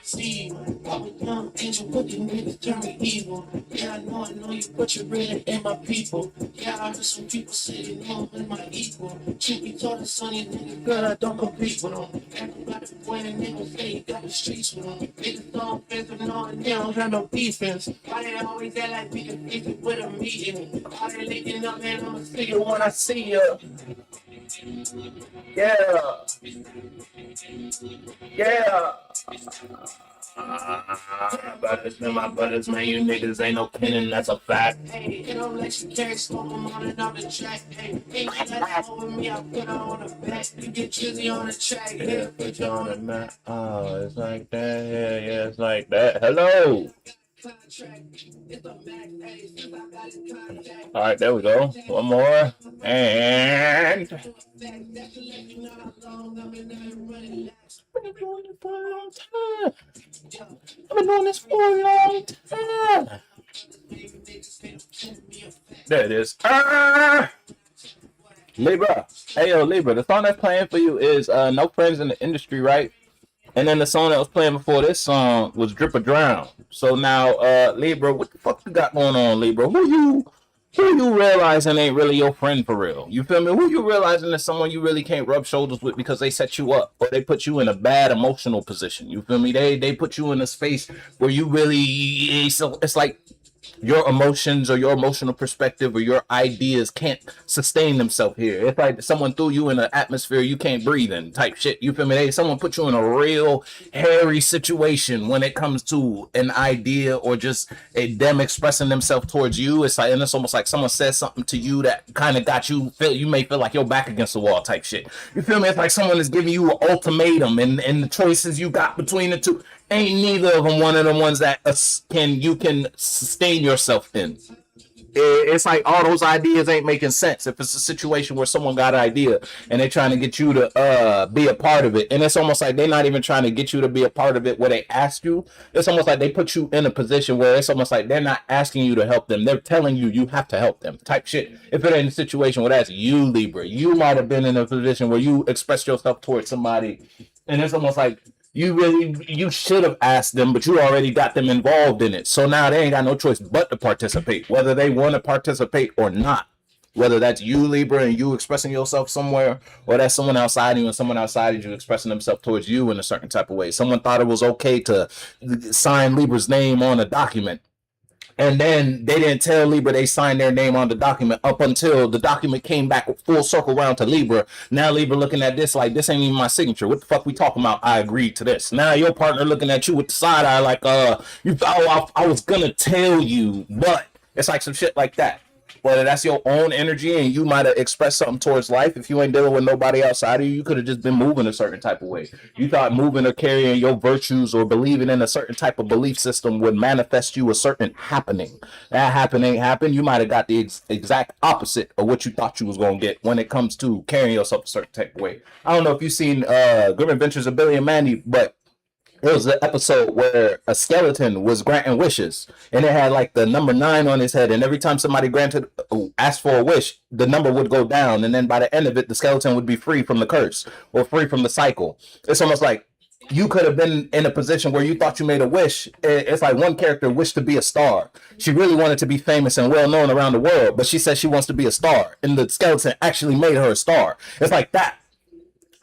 See you. I'm a young angel, but the niggas turn me evil. Yeah, I know you, but you're really in my people. Yeah, I heard some people say they know I'm in my equal. Truth be told, sonny nigga, girl, I don't compete with them. Everybody winning, niggas say you got the streets with them. Niggas don't offensive, no, and they don't have no defense. Why they always act like we can fix it with a meeting? Why they linking up, man, I'ma see you when I see you. Yeah, yeah. Brothers, man, my brothers, man, you niggas ain't no kidding, that's a fact. Hey, you don't let you carry smoke, I'm on and off the track. Hey, ain't that over me, I put her on the back. You get Trizzy on the track, yeah, put you on the map. Oh, it's like that, yeah, it's like that. Hello. All right, there we go. One more. And I've been doing this for a long time. There it is. Libra. Hey, yo, Libra. The song that's playing for you is No Friends in the Industry, right? And then the song that was playing before this song was Drip or Drown. So now, Libra, what the fuck you got going on, Libra? Who you realizing ain't really your friend for real? You feel me? Who you realizing is someone you really can't rub shoulders with because they set you up or they put you in a bad emotional position? You feel me? They put you in a space where you really it's like your emotions or your emotional perspective or your ideas can't sustain themselves here. It's like someone threw you in an atmosphere you can't breathe in type shit. You feel me? Someone put you in a real hairy situation when it comes to an idea or just them expressing themselves towards you. It's like, and it's almost like someone says something to you that kind of got you you may feel like you're back against the wall type shit. You feel me? It's like someone is giving you an ultimatum and the choices you got between the two ain't neither of them one of the ones that you can sustain yourself in. It's like all those ideas ain't making sense. If it's a situation where someone got an idea and they're trying to get you to be a part of it, and it's almost like they're not even trying to get you to be a part of it where they ask you. It's almost like they put you in a position where it's almost like they're not asking you to help them. They're telling you you have to help them type shit. If it ain't a situation where that's you, Libra, you might have been in a position where you express yourself towards somebody, and it's almost like you should have asked them, but you already got them involved in it. So now they ain't got no choice but to participate, whether they want to participate or not. Whether that's you, Libra, and you expressing yourself somewhere, or that's someone outside you and someone outside of you expressing themselves towards you in a certain type of way. Someone thought it was okay to sign Libra's name on a document. And then they didn't tell Libra they signed their name on the document up until the document came back full circle around to Libra. Now Libra looking at this like this ain't even my signature. What the fuck we talking about? I agreed to this. Now your partner looking at you with the side eye like I was gonna tell you, but it's like some shit like that. Whether that's your own energy and you might have expressed something towards life. If you ain't dealing with nobody outside of you, you could have just been moving a certain type of way. You thought moving or carrying your virtues or believing in a certain type of belief system would manifest you a certain happening. That happening happened. You might have got the exact opposite of what you thought you was going to get when it comes to carrying yourself a certain type of way. I don't know if you've seen Grim Adventures of Billy and Mandy, but it was the episode where a skeleton was granting wishes, and it had like the number 9 on his head. And every time somebody asked for a wish, the number would go down, and then by the end of it, the skeleton would be free from the curse or free from the cycle. It's almost like you could have been in a position where you thought you made a wish. It's like one character wished to be a star. She really wanted to be famous and well known around the world, but she said she wants to be a star, and the skeleton actually made her a star. It's like that.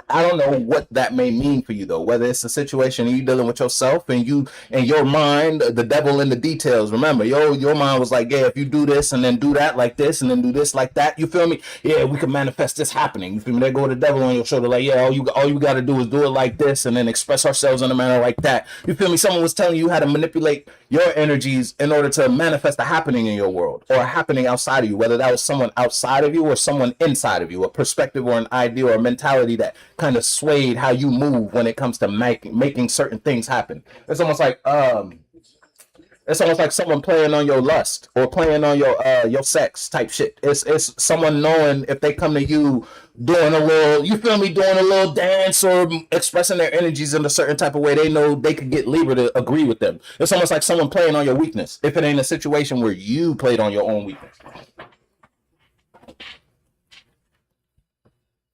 I don't know what that may mean for you though. Whether it's a situation you dealing with yourself and you and your mind, the devil in the details. Remember, your mind was like, yeah, if you do this and then do that like this and then do this like that, you feel me? Yeah, we can manifest this happening. You feel me? They go the devil on your shoulder, like, yeah, all you got to do is do it like this and then express ourselves in a manner like that. You feel me? Someone was telling you how to manipulate your energies in order to manifest a happening in your world or a happening outside of you. Whether that was someone outside of you or someone inside of you, a perspective or an idea or a mentality that kind of swayed how you move when it comes to making certain things happen. It's almost like someone playing on your lust or playing on your sex type shit. It's someone knowing if they come to you doing a little, you feel me, doing a little dance or expressing their energies in a certain type of way, they know they could get Libra to agree with them. It's almost like someone playing on your weakness if it ain't a situation where you played on your own weakness.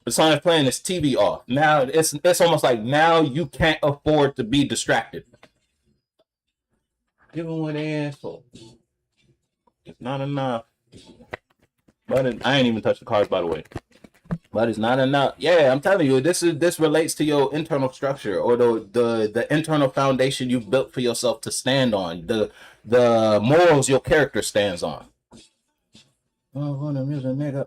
The song is playing, is TV off. Now it's almost like now you can't afford to be distracted. Give them what they asked for. It's not enough. But I ain't even touched the cards, by the way. But it's not enough. Yeah, I'm telling you, this relates to your internal structure or the internal foundation you've built for yourself to stand on. The morals your character stands on. Oh, what a music nigga.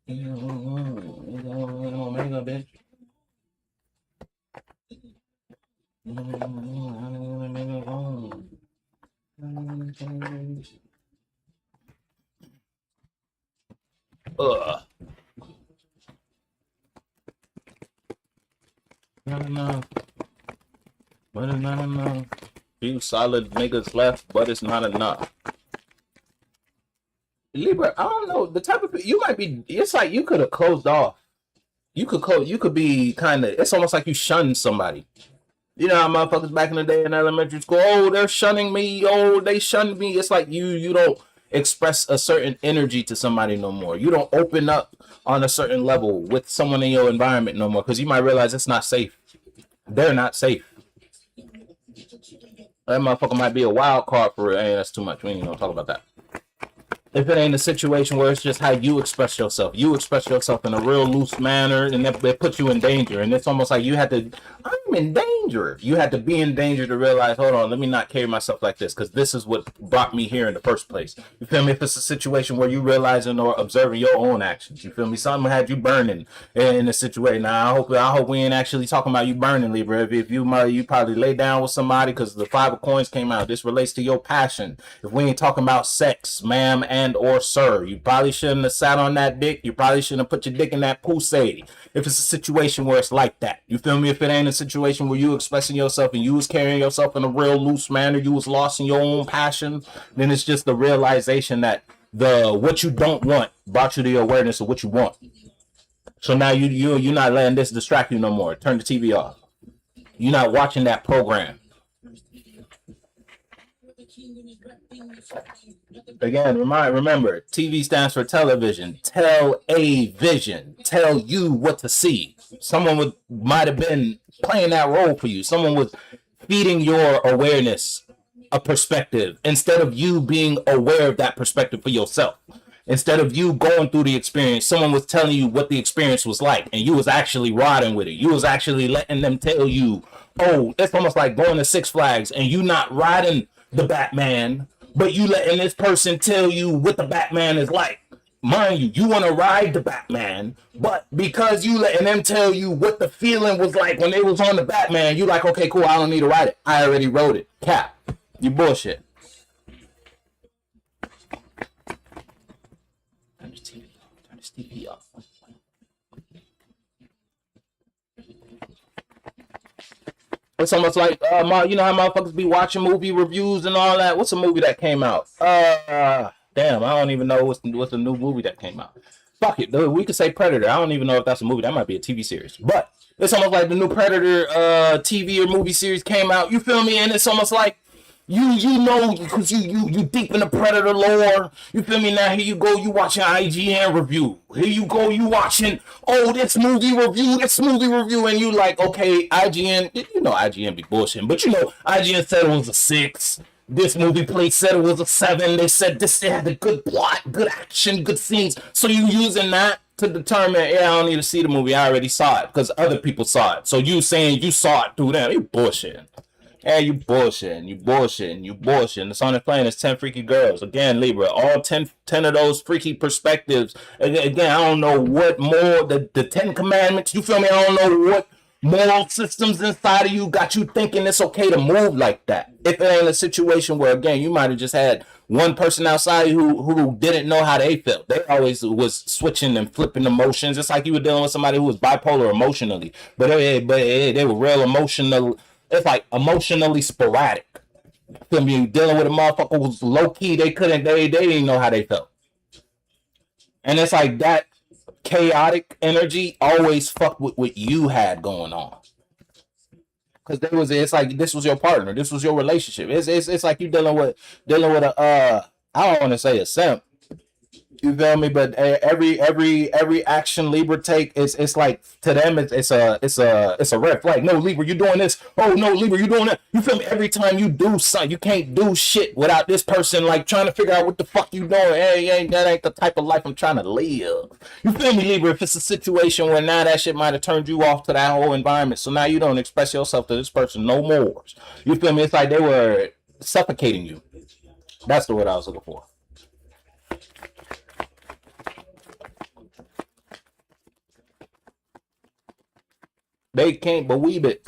Omega, bitch. Ugh. Not enough. But it's not enough. Few solid niggas left, but it's not enough. Libra, I don't know. The type of you might be. It's like you could have closed off. You could close. You could be kind of. It's almost like you shunned somebody. You know how motherfuckers back in the day in elementary school. Oh, they're shunning me. Oh, they shunned me. It's like you don't express a certain energy to somebody no more. You don't open up on a certain level with someone in your environment no more because you might realize it's not safe. They're not safe. That motherfucker might be a wild card for it. Hey, that's too much. We ain't gonna talk about that. If it ain't a situation where it's just how you express yourself in a real loose manner, and that puts you in danger. And it's almost like you had to, I'm in danger. You had to be in danger to realize, hold on, let me not carry myself like this, because this is what brought me here in the first place. You feel me? If it's a situation where you realizing or observing your own actions, you feel me? Something had you burning in a situation. Now, I hope we ain't actually talking about you burning, Libra. If you probably lay down with somebody because the 5 of coins came out. This relates to your passion. If we ain't talking about sex, ma'am, and or sir, you probably shouldn't have sat on that dick. You probably shouldn't have put your dick in that pussy. If it's a situation where it's like that, you feel me? If it ain't a situation where you expressing yourself and you was carrying yourself in a real loose manner, you was lost in your own passion, then it's just the realization that the what you don't want brought you to the awareness of what you want. So now you're not letting this distract you no more. Turn the TV off. You're not watching that program. Again, remember, TV stands for television. Tell a vision. Tell you what to see. Someone might have been playing that role for you. Someone was feeding your awareness a perspective instead of you being aware of that perspective for yourself. Instead of you going through the experience, someone was telling you what the experience was like, and you was actually riding with it. You was actually letting them tell you, oh, it's almost like going to Six Flags and you not riding the Batman, but you letting this person tell you what the Batman is like. Mind you, you want to ride the Batman, but because you letting them tell you what the feeling was like when they was on the Batman, you like, okay, cool, I don't need to ride it. I already rode it. Cap. You bullshit. Turn this TV off. It's almost like you know how motherfuckers be watching movie reviews and all that. What's a movie that came out? Damn, I don't even know what's the new movie that came out. Fuck it, we could say Predator. I don't even know if that's a movie. That might be a TV series. But it's almost like the new Predator TV or movie series came out. You feel me? And it's almost like you know, because you deep in the Predator lore. You feel me? Now here you go, you watching IGN review. Here you go, you watching this movie review, and you like, okay, IGN, you know IGN be bullshitting, but you know IGN said it was a 6. This movie place said it was a 7. They said this had a good plot, good action, good scenes. So you using that to determine, yeah, I don't need to see the movie. I already saw it because other people saw it. So you saying you saw it through them? You bullshitting. Hey, you bullshitting. The song they're playing is 10 Freaky Girls. Again, Libra, all 10 of those freaky perspectives. Again, I don't know what more, the 10 commandments, you feel me? I don't know what moral systems inside of you got you thinking it's okay to move like that. If it ain't a situation where, again, you might have just had one person outside who didn't know how they felt. They always was switching and flipping emotions. It's like you were dealing with somebody who was bipolar emotionally. But they were real emotional. It's like emotionally sporadic. Feel me? Dealing with a motherfucker who's low key, they didn't know how they felt. And it's like that chaotic energy always fucked with what you had going on. Because it's like this was your partner, this was your relationship. It's like you dealing with a I don't want to say a simp. You feel me? But every action Libra take is it's like to them it's a red flag. No Libra, you doing this. Oh no Libra, you doing that. You feel me? Every time you do something, you can't do shit without this person like trying to figure out what the fuck you doing. Hey, that ain't the type of life I'm trying to live. You feel me, Libra? If it's a situation where now that shit might have turned you off to that whole environment, so now you don't express yourself to this person no more. You feel me? It's like they were suffocating you. That's the word I was looking for. They can't believe it.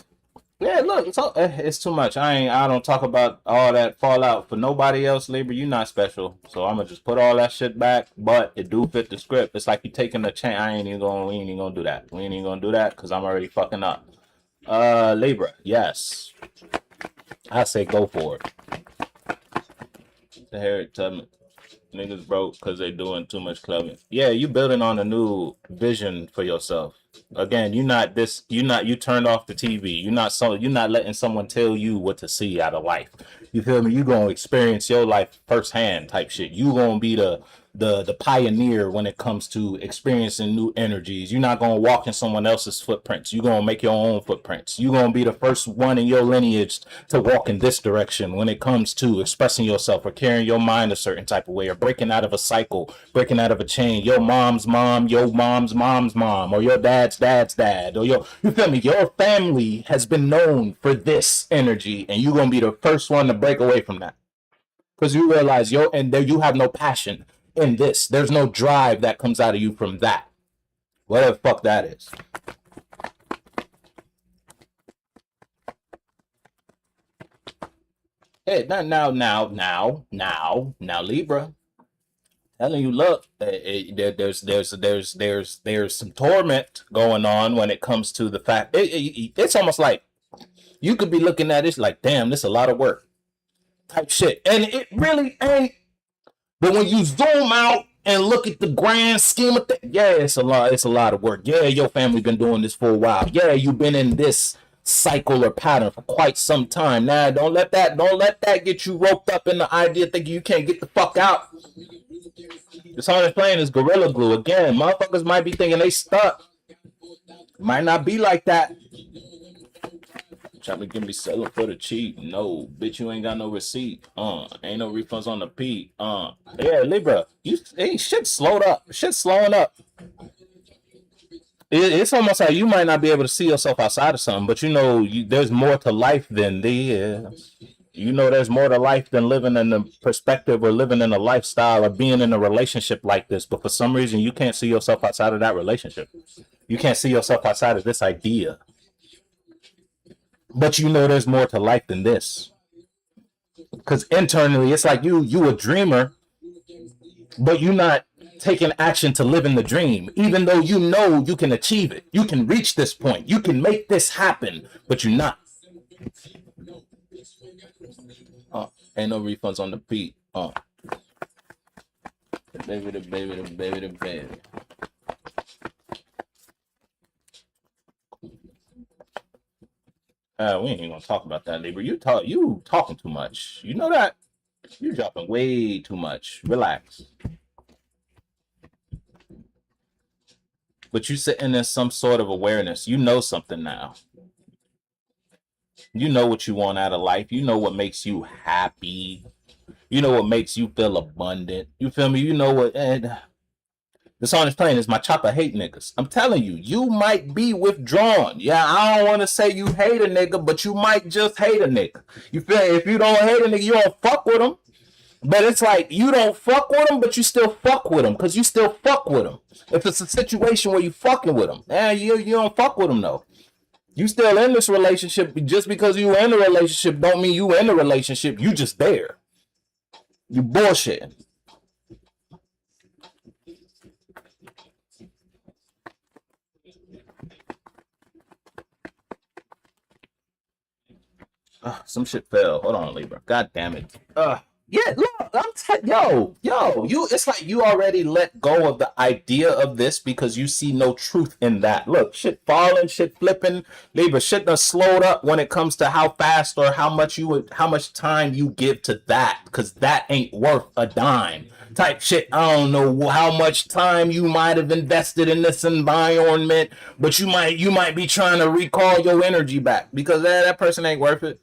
Yeah, look, it's too much. I don't talk about all that fallout for nobody else, Libra. You're not special, so I'm gonna just put all that shit back. But it do fit the script. It's like you taking a chance. We ain't even gonna do that. We ain't even gonna do that because I'm already fucking up. Libra, yes, I say go for it. The Harriet Tubman. Niggas broke because they doing too much clubbing. Yeah, you building on a new vision for yourself. Again, you turned off the TV. You're not letting someone tell you what to see out of life. You feel me? You gonna experience your life firsthand type shit. You gonna be the pioneer when it comes to experiencing new energies. You're not gonna walk in someone else's footprints. You're gonna make your own footprints. You're gonna be the first one in your lineage to walk in this direction when it comes to expressing yourself or carrying your mind a certain type of way or breaking out of a cycle, breaking out of a chain. Your mom's mom, your mom's mom's mom, or your dad's dad, or you feel me? Your family has been known for this energy, and you're gonna be the first one to break away from that because you realize you have no passion in this. There's no drive that comes out of you from that. Whatever the fuck that is. Hey, now, Libra. Telling you, look, there's some torment going on when it comes to the fact. It's almost like you could be looking at it like, damn, this is a lot of work type shit, and it really ain't. But when you zoom out and look at the grand scheme of things, yeah, it's a lot. It's a lot of work. Yeah, your family been doing this for a while. Yeah, you've been in this cycle or pattern for quite some time. Now, don't let that get you roped up in the idea thinking you can't get the fuck out. The song that's playing is Gorilla Glue. Again, motherfuckers might be thinking they stuck. Might not be like that. Trying to give me selling for the cheap. No, bitch, you ain't got no receipt. Ain't no refunds on the P. Yeah, Libra, shit slowed up. Shit slowing up. It's almost like you might not be able to see yourself outside of something, but there's more to life than this. There's more to life than living in the perspective or living in a lifestyle or being in a relationship like this. But for some reason, you can't see yourself outside of that relationship. You can't see yourself outside of this idea. But there's more to life than this. Because internally, it's like you a dreamer, but you're not taking action to live in the dream, even though you can achieve it. You can reach this point. You can make this happen, but you're not. Ain't no refunds on the P. The baby. We ain't even gonna talk about that, Libra. You talking too much. You know that? You're dropping way too much. Relax. But you sitting in some sort of awareness. You know something now. You know what you want out of life. You know what makes you happy. You know what makes you feel abundant. You feel me? You know what? And the song is playing is My Chopper Hate Niggas. I'm telling you, you might be withdrawn. Yeah, I don't want to say you hate a nigga, but you might just hate a nigga. You feel? If you don't hate a nigga, you don't fuck with him. But it's like you don't fuck with him, but you still fuck with him because you still fuck with him. If it's a situation where you fucking with him, you don't fuck with him though. You still in this relationship. Just because you in a relationship don't mean you in a relationship. You just there. You bullshit. Some shit fell. Hold on, Libra. God damn it. Yeah, look, it's like you already let go of the idea of this because you see no truth in that. Look, shit falling, shit flipping, Libra, shit done slowed up when it comes to how fast or how much time you give to that, because that ain't worth a dime type shit. I don't know how much time you might have invested in this environment, but you might be trying to recall your energy back because that person ain't worth it.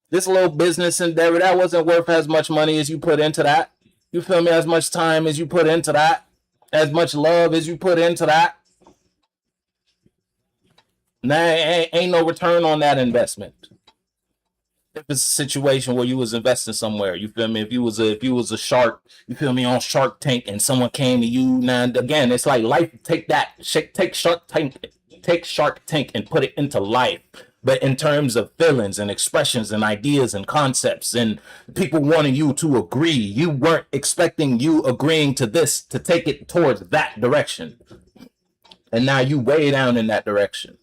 This little business endeavor that wasn't worth as much money as you put into that. You feel me? As much time as you put into that, as much love as you put into that. Now ain't no return on that investment. If it's a situation where you was investing somewhere, you feel me? If you was a shark, you feel me, on Shark Tank, and someone came to you. Now again, it's like life. Take Shark Tank and put it into life. But in terms of feelings and expressions and ideas and concepts and people wanting you to agree, you weren't expecting you agreeing to this to take it towards that direction. And now you way down in that direction.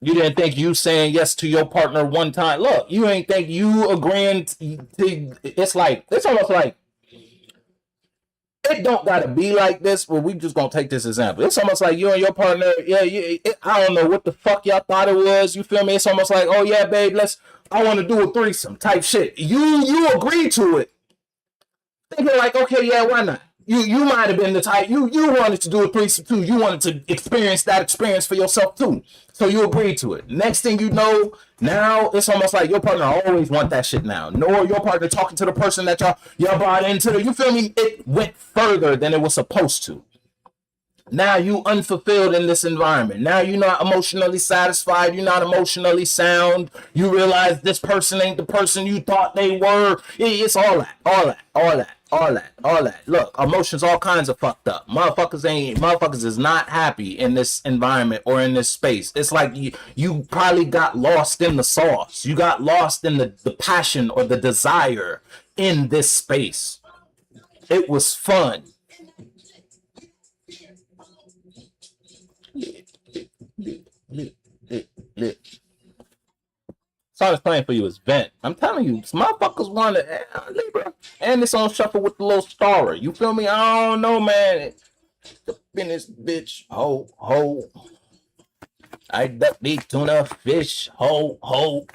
You didn't think you saying yes to your partner one time. Look, you ain't think you agreeing to it's almost like it don't gotta be like this, but we just gonna take this example. It's almost like you and your partner, I don't know what the fuck y'all thought it was. You feel me? It's almost like, oh yeah, babe, I want to do a threesome type shit. You agree to it, thinking like, okay, yeah, why not? You might have been the type you wanted to do a threesome too. You wanted to experience that experience for yourself too. So you agreed to it. Next thing you know, now it's almost like your partner always want that shit now. Nor your partner talking to the person that y'all brought into. You feel me? It went further than it was supposed to. Now you unfulfilled in this environment. Now you're not emotionally satisfied. You're not emotionally sound. You realize this person ain't the person you thought they were. It's all that. Look, emotions all kinds of fucked up. Motherfuckers is not happy in this environment or in this space. It's like you probably got lost in the sauce. You got lost in the passion or the desire in this space. It was fun. Song is playing for you is Vent. I'm telling you, motherfuckers want to Libra, and it's on shuffle with the little star. You feel me? I don't know, man. In this bitch, ho ho. I duck these tuna fish, ho ho.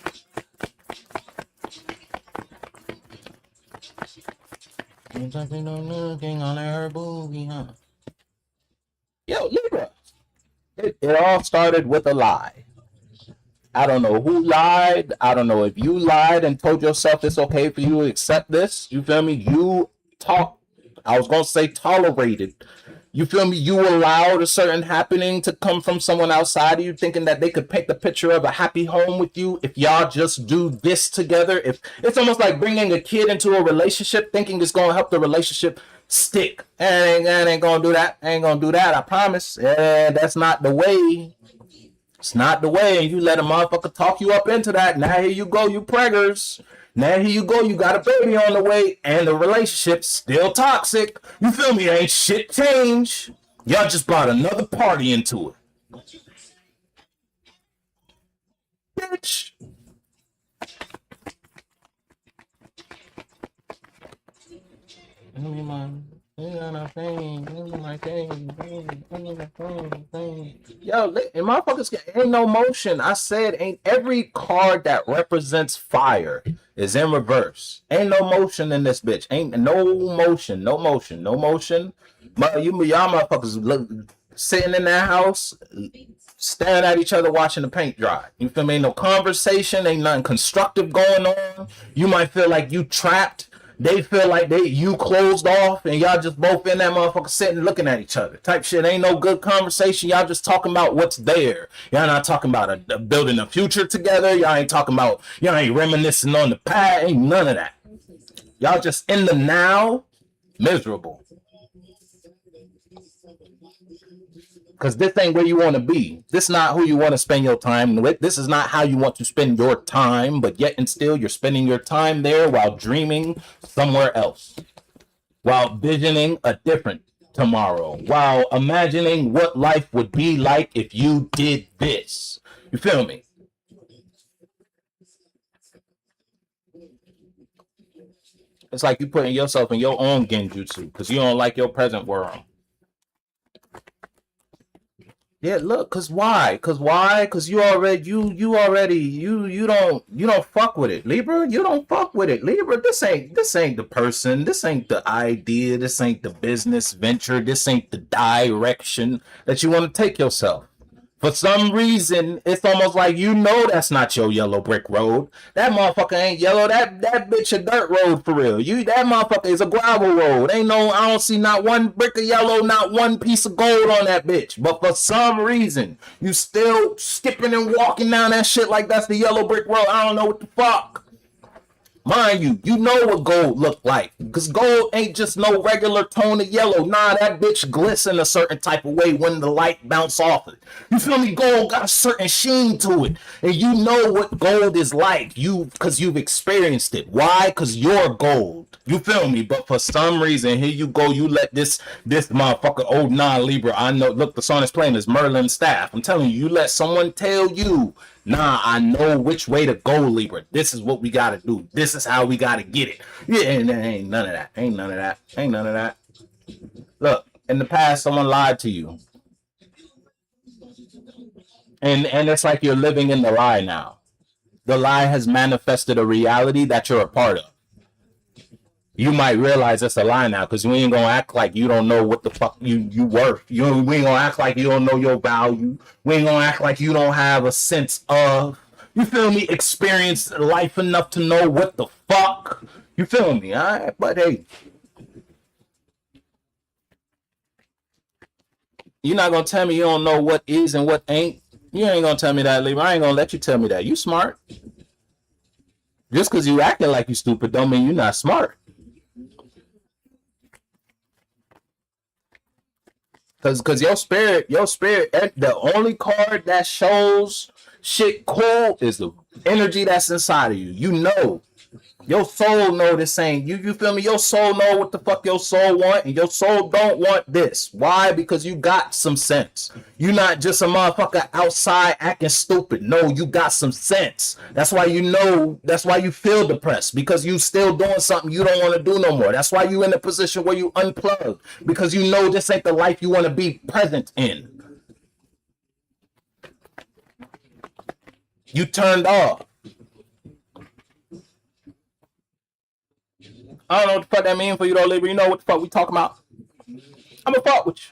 Yo, Libra. It all started with a lie. I don't know who lied. I don't know if you lied and told yourself it's okay for you to accept this. You feel me? I was going to say tolerated. You feel me? You allowed a certain happening to come from someone outside of you, thinking that they could paint the picture of a happy home with you if y'all just do this together. If it's almost like bringing a kid into a relationship, thinking it's going to help the relationship stick. And ain't going to do that. Ain't going to do that. I promise. That's not the way. It's not the way. And you let a motherfucker talk you up into that. Now here you go, you preggers. Now here you go, you got a baby on the way, and the relationship's still toxic. You feel me? Ain't shit change. Y'all just brought another party into it. Bitch. Yo, and motherfuckers ain't no motion. I said ain't every card that represents fire is in reverse. Ain't no motion in this bitch. Ain't no motion. Y'all motherfuckers look sitting in that house, staring at each other, watching the paint dry. You feel me? Ain't no conversation. Ain't nothing constructive going on. You might feel like you trapped. They feel like you closed off and y'all just both in that motherfucker sitting looking at each other. Type shit. Ain't no good conversation. Y'all just talking about what's there. Y'all not talking about building a future together. Y'all ain't reminiscing on the past. Ain't none of that. Y'all just in the now, miserable. Because this ain't where you want to be. This is not who you want to spend your time with. This is not how you want to spend your time, but yet and still you're spending your time there while dreaming somewhere else, while visioning a different tomorrow, while imagining what life would be like if you did this. You feel me? It's like you putting yourself in your own genjutsu because you don't like your present world. Yeah, look, cause why? Cause why? Cause you don't fuck with it, Libra. You don't fuck with it, Libra. This ain't the person. This ain't the idea. This ain't the business venture. This ain't the direction that you want to take yourself. For some reason, it's almost like you know that's not your yellow brick road. That motherfucker ain't yellow. That bitch a dirt road for real. You that motherfucker is a gravel road. Ain't no, I don't see not one brick of yellow, not one piece of gold on that bitch. But for some reason, you still skipping and walking down that shit like that's the yellow brick road. I don't know what the fuck. Mind you, you know what gold look like. Because gold ain't just no regular tone of yellow. Nah, that bitch glisten a certain type of way when the light bounce off it. You feel me? Gold got a certain sheen to it. And you know what gold is like. Because you've experienced it. Why? Because you're gold. You feel me? But for some reason, here you go, you let this motherfucker, old non-Libra, I know, look, the song is playing is Merlin Staff. I'm telling you, you let someone tell you, nah, I know which way to go, Libra. This is what we gotta do. This is how we gotta get it. Yeah, and ain't none of that. Ain't none of that. Ain't none of that. Look, in the past, someone lied to you, and it's like you're living in the lie now. The lie has manifested a reality that you're a part of. You might realize it's a lie now because we ain't gonna act like you don't know what the fuck you worth. We ain't gonna act like you don't know your value. We ain't gonna act like you don't have a sense of, you feel me, experience life enough to know what the fuck. You feel me? All right, but hey, you're not gonna tell me you don't know what is and what ain't. You ain't gonna tell me that, Libra. I ain't gonna let you tell me that. You smart. Just because you acting like you stupid don't mean you're not smart. Cause your spirit, the only card that shows shit cool is the energy that's inside of you. You know, your soul know this ain't you. You feel me? Your soul know what the fuck your soul want, and your soul don't want this. Why? Because you got some sense. You not just a motherfucker outside acting stupid. No, you got some sense. That's why you know. That's why you feel depressed because you still doing something you don't want to do no more. That's why you in a position where you unplug because you know this ain't the life you want to be present in. You turned off. I don't know what the fuck that mean for you though, Libra. You know what the fuck we talking about? I'm gonna fuck with you.